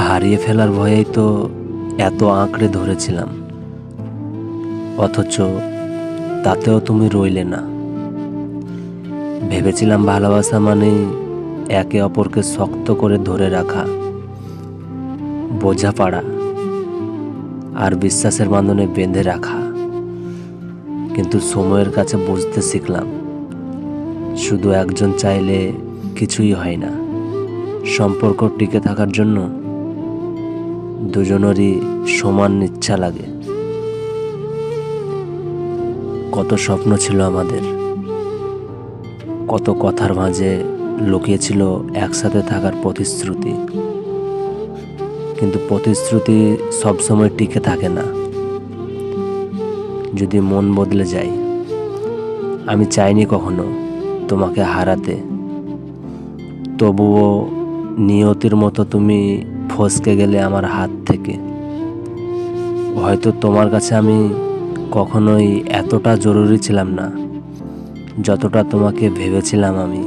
হারিয়ে ফেলার ভয়েই তো এত আঁকড়ে ধরেছিলাম, অথচ তাতেও তুমি রইলে না। ভেবেছিলাম ভালোবাসা মানেই একে অপরকে শক্ত করে ধরে রাখা, বোঝাপড়া আর বিশ্বাসের বাঁধনে বেঁধে রাখা। কিন্তু সময়ের কাছে বুঝতে শিখলাম, শুধু একজন চাইলে কিছুই হয় না। সম্পর্ক টিকে থাকার জন্য দুজনেরই সমান ইচ্ছা লাগে। কত স্বপ্ন ছিল আমাদের, কত কথার মাঝে লুকিয়ে ছিল একসাথে থাকার প্রতিশ্রুতি। কিন্তু প্রতিশ্রুতি সবসময় টিকে থাকে না, যদি মন বদলে যায়। আমি চাইনি কখনো তোমাকে হারাতে, তবুও নিয়তির মতো তুমি ফসকে গেলে আমার হাত থেকে। হয়তো তোমার কাছে আমি কখনোই এতটা জরুরি ছিলাম না যতটা তোমাকে ভেবেছিলাম আমি।